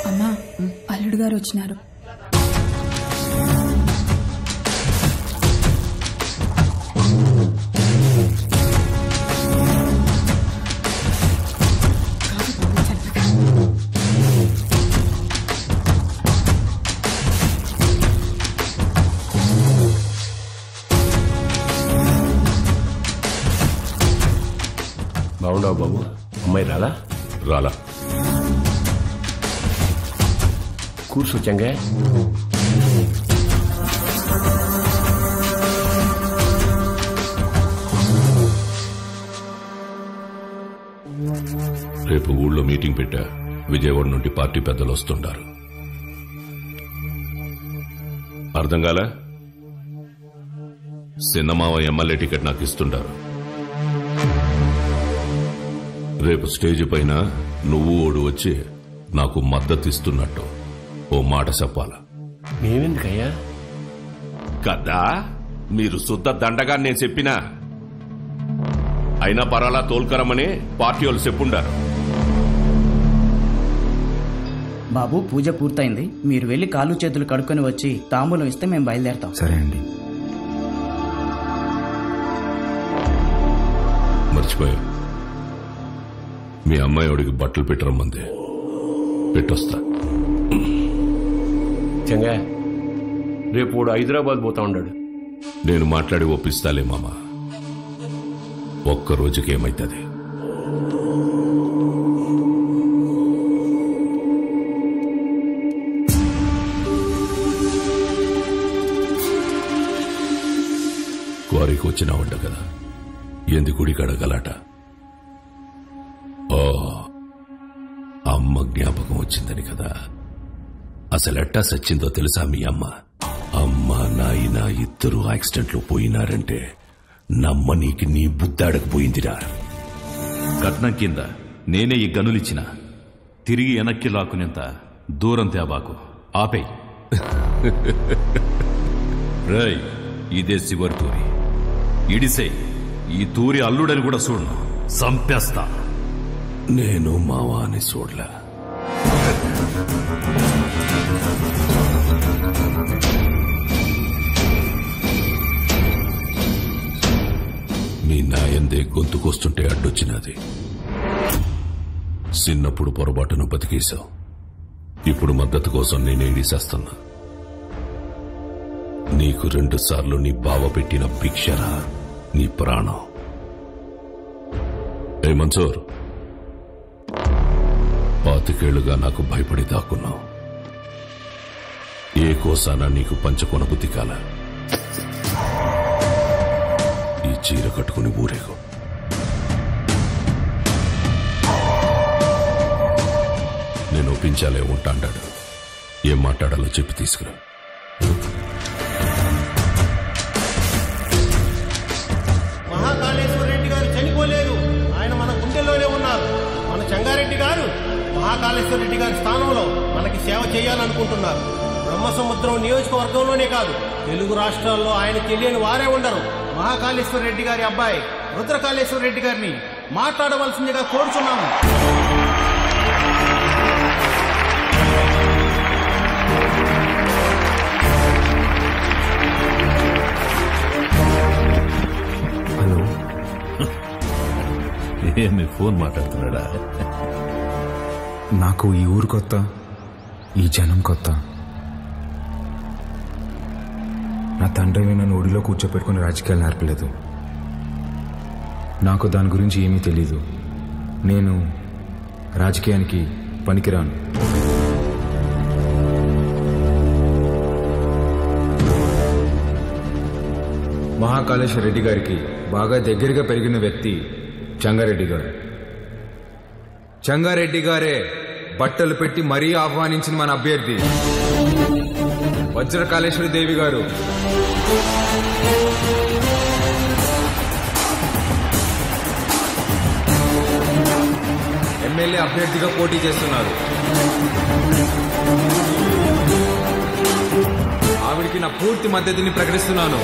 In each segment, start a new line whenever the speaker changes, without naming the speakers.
అమ్మా, అల్లుడు గారు వచ్చినారు.
బాగున్నావు బాబు? అమ్మాయి రాలా?
రాలా.
కూర్చో చెంగే.
రేపు ఊళ్ళో మీటింగ్ పెట్టా. విజయవాడ నుండి పార్టీ పెద్దలు వస్తుంటారు. అర్థం కాలా? సిన్నమావ ఎమ్మెల్యే టికెట్ నాకు ఇస్తుంటారు. రేపు స్టేజ్ పైన నువ్వు ఓడు వచ్చి నాకు మద్దతు ఇస్తున్నట్టు ఓ మాట చెప్పాలా?
మేమెందుకయ్యా?
కదా మీరు శుద్ధ దండగా నేను చెప్పినా అయినా పరాలా తోల్కరమని పార్టీ వాళ్ళు చెప్పుండారు.
బాబు, పూజ పూర్తయింది. మీరు వెళ్లి కాళ్ళు చేతులు కడుక్కొని వచ్చి తాంబూలం ఇస్తే మేము బయలుదేరతాం.
సరే అండి.
మర్చిపోయా, మీ అమ్మాయి వాడికి బట్టలు పెట్టరమ్మంది. పెట్టొస్తా.
చెంగా, రేపు వాడు హైదరాబాద్ పోతా ఉన్నాడు.
నేను మాట్లాడి ఒప్పిస్తాలే మామ. ఒక్క రోజుకి ఏమైతుంది? క్వారీకి వచ్చినావంట కదా, ఎందు గుడి కడగలాట? ఓ, అమ్మ జ్ఞాపకం వచ్చిందని కదా. అసలెట్టా సచ్చిందో తెలుసా మీ అమ్మ? అమ్మ నాయన ఇద్దరు యాక్సిడెంట్లో పోయినారంటే నమ్మనీకి నీ బుద్ధాడకపోయిందిరా.
కట్నం కింద నేనే ఈ గనులిచ్చిన, తిరిగి వెనక్కి లాక్కునేంత దూరం తేబాకు. ఆపేయ్. రేయ్, ఇదే శివరి తూరి. ఇడిసే ఈ తూరి అల్లుడని కూడా చూడను, సంపేస్తా.
నేను మావాని చూడలే. మీ నాయందే గొంతుకొస్తుంటే అడ్డొచ్చినది. చిన్నప్పుడు పొరపాటును బతికేశావు. ఇప్పుడు మద్దతు కోసం నేనే ఇడిసేస్తున్నా. నీకు 2 సార్లు నీ బావ పెట్టిన భిక్షరా నీ ప్రాణం. ఏ మన్సూర్, 25 నాకు భయపడి దాక్కున్నావు. ఏ కోసానా నీకు పంచకొన బుద్ధి కాల? ఈ చీర కట్టుకుని ఊరేగు. నేను ఒప్పించాలే ఉంటాడాడు. ఏం మాట్లాడాలో చెప్పి తీసుకురా.
మహాకాళేశ్వర రెడ్డి గారు చనిపోలేరు, ఆయన మన గుండెల్లోనే ఉన్నారు. మన చెంగారెడ్డి గారు మహాకాళేశ్వర రెడ్డి గారి స్థానంలో మనకి సేవ చేయాలనుకుంటున్నారు. బ్రహ్మసముద్రం నియోజకవర్గంలోనే కాదు, తెలుగు రాష్ట్రాల్లో ఆయన తెలియని వారే ఉండరు. మహాకాళేశ్వర రెడ్డి గారి అబ్బాయి రుద్రకాళేశ్వర రెడ్డి గారిని మాట్లాడవలసిందిగా కోరుచున్నాము.
హలో,
ఏమి ఫోన్ మాట్లాడుతున్నాడా?
నాకు ఈ ఊరు కొత్త, ఈ జనం కొత్త. నా తండ్రి నన్ను ఒడిలో కూర్చోపెట్టుకుని రాజకీయాలు నేర్పలేదు. నాకు దాని గురించి ఏమీ తెలీదు. నేను రాజకీయానికి పనికిరాను. మహాకాళేశ్వర రెడ్డి గారికి బాగా దగ్గరగా పెరిగిన వ్యక్తి చెంగారెడ్డి గారు. చెంగారెడ్డి గారే బట్టలు పెట్టి మరీ ఆహ్వానించిన మన అభ్యర్థి వజ్రకాళేశ్వరి దేవి గారు. ఎమ్మెల్యే అభ్యర్థిగా పోటీ చేస్తున్నారు. ఆవిడికి నా పూర్తి మద్దతుని ప్రకటిస్తున్నాను.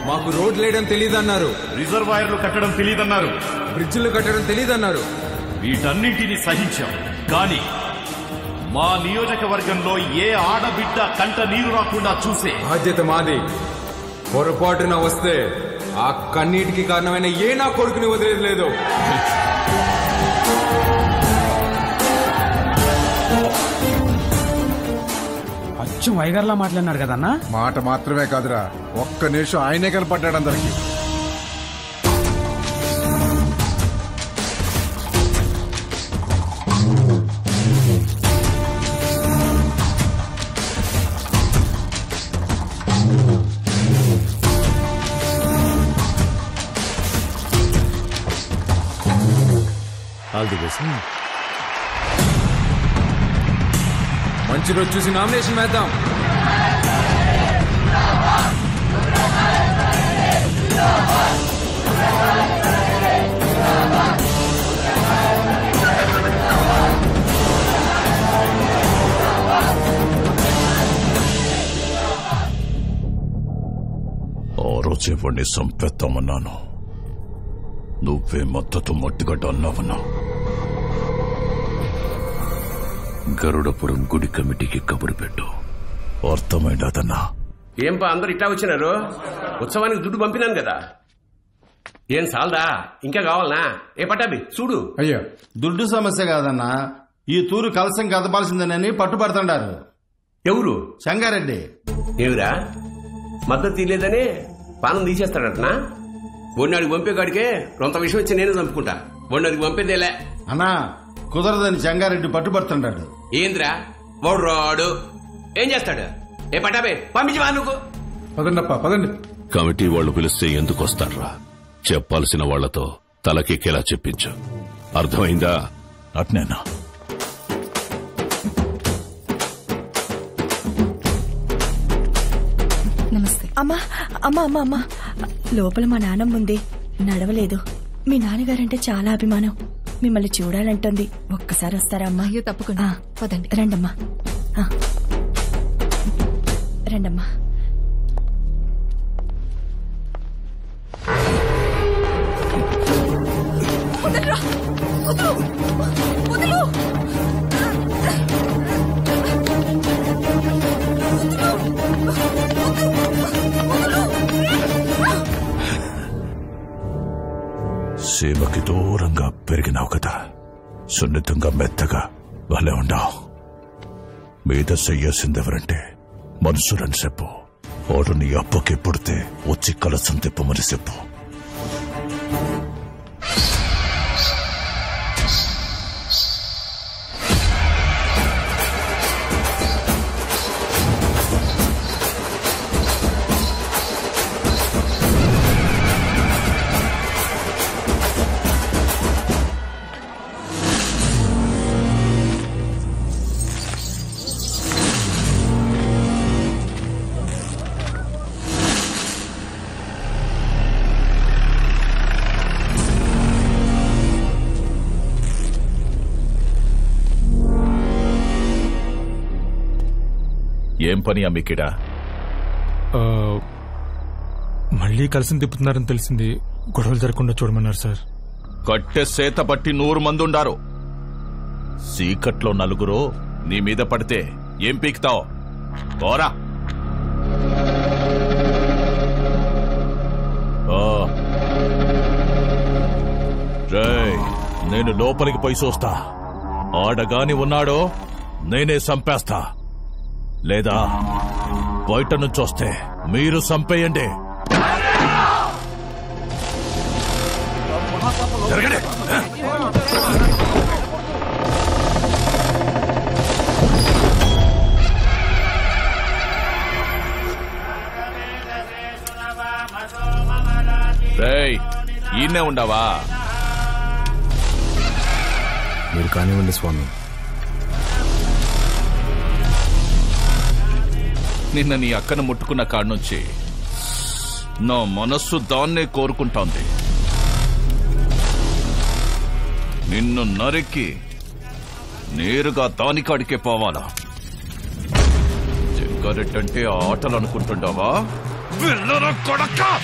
మాకు రోడ్లు వేయడం తెలియదన్నారు,
రిజర్వాయర్లు కట్టడం తెలియదన్నారు,
బ్రిడ్జిలు కట్టడం తెలియదన్నారు.
వీటన్నింటినీ సహించాం. కానీ మా నియోజకవర్గంలో ఏ ఆడబిడ్డ కంట నీరు రాకుండా చూసే
బాధ్యత మాది. పొరపాటున వస్తే ఆ కన్నీటికి కారణమైన ఏ నా కొడుకుని వదిలేదు లేదు.
అచ్చం వైగర్లా మాట్లాడినారు కదన్నా.
మాట మాత్రమే కాదురా, ఒక్క నిమిషం ఆయనే కనపడ్డాడు అందరికి.
మంచి రోజు చూసి నామినేషన్ వేద్దాం.
ఆ రోజే వాడిని సంపేద్దామన్నాను, నువ్వే మద్దతు మట్టిగడ్డ అన్నావన్నా. గరుడపురం గుడి కమిటీకి కబురు పెట్టు. అర్థమైందన్నా?
ఏంపా అందరు ఇట్లా వచ్చినారు? ఉత్సవానికి దుడ్డు పంపినాను కదా, ఏం సాల్దా? ఇంకా కావాలనా? ఏ పట్టాబి చూడు.
అయ్యో, దుడ్డు సమస్య కాదన్నా, ఈ తూరు కలసం కదపాల్సిందేనని పట్టుబడుతుండారు.
ఎవరు?
సంగారెడ్డి.
ఏమిరా మద్దతు తీయలేదని పానం తీసేస్తాడటనా? బొన్నాడికి పంపేగాడికే కొంత విషయం వచ్చి నేను చంపుకుంటా. బొన్నాడికి పంపేదేలే
అన్నా, కుదరదని సంగారెడ్డి పట్టుబడుతుంటాడు.
ఏంద్రా వాడు రాడు, ఏం చేస్తాడు? ఏ పట్టాబే పంపించవా నువ్వు?
పదండప్ప పదండి.
కమిటీ వాళ్ళు పిలిస్తే ఎందుకు వస్తాడ్రా? చెప్పాల్సిన వాళ్లతో తలకెక్కేలా చెప్పించు. అర్థమైందా? అట్నేనా?
నమస్తే.
అమ్మా అమ్మా అమ్మా అమ్మా, లోపల మా నాన్నమ్మ ఉంది, నడవలేదు. మీ నాన్నగారంటే చాలా అభిమానం, మిమ్మల్ని చూడాలంటుంది. ఒక్కసారి వస్తారా అమ్మా?
అయ్యో తప్పకుండా, పదండి.
రండమ్మా, రండమ్మా.
సీమకి దూరంగా పెరిగినావు కదా, సున్నితంగా మెత్తగా భలే ఉండవు. మీద చెయ్యాల్సిందెవరంటే మనుషులని చెప్పు. వాడు నీ అప్పకి పుడితే వచ్చి కలసం తిప్పమని చెప్పు. ఏం పని అమ్మికిడా?
మళ్ళీ కలిసి తిప్పుతున్నారని తెలిసింది, గొడవలు జరగకుండా చూడమన్నారు సార్.
కట్టె సేత పట్టి 100 మంది ఉండారు. సీకట్లో 4 నీ మీద పడితే ఏం పీకుతావు? పోరా. రేయ్, నేను లోపలికి పోయి చూస్తా. ఆడగాని ఉన్నాడో నేనే చంపేస్తా, లేదా బయట నుంచి వస్తే మీరు చంపేయండి. రేయ్, ఈయనే ఉండవా?
మీరు కానివ్వండి స్వామి.
నిన్న నీ అక్కను ముట్టుకున్న కాడ నుంచి నా మనస్సు దాన్నే కోరుకుంటోంది. నిన్ను నరికి నేరుగా దానికాడికే పోవాలా? జంగారెడ్డి అంటే ఆటలు అనుకుంటుండవా? వెళ్ళరా కొడకా!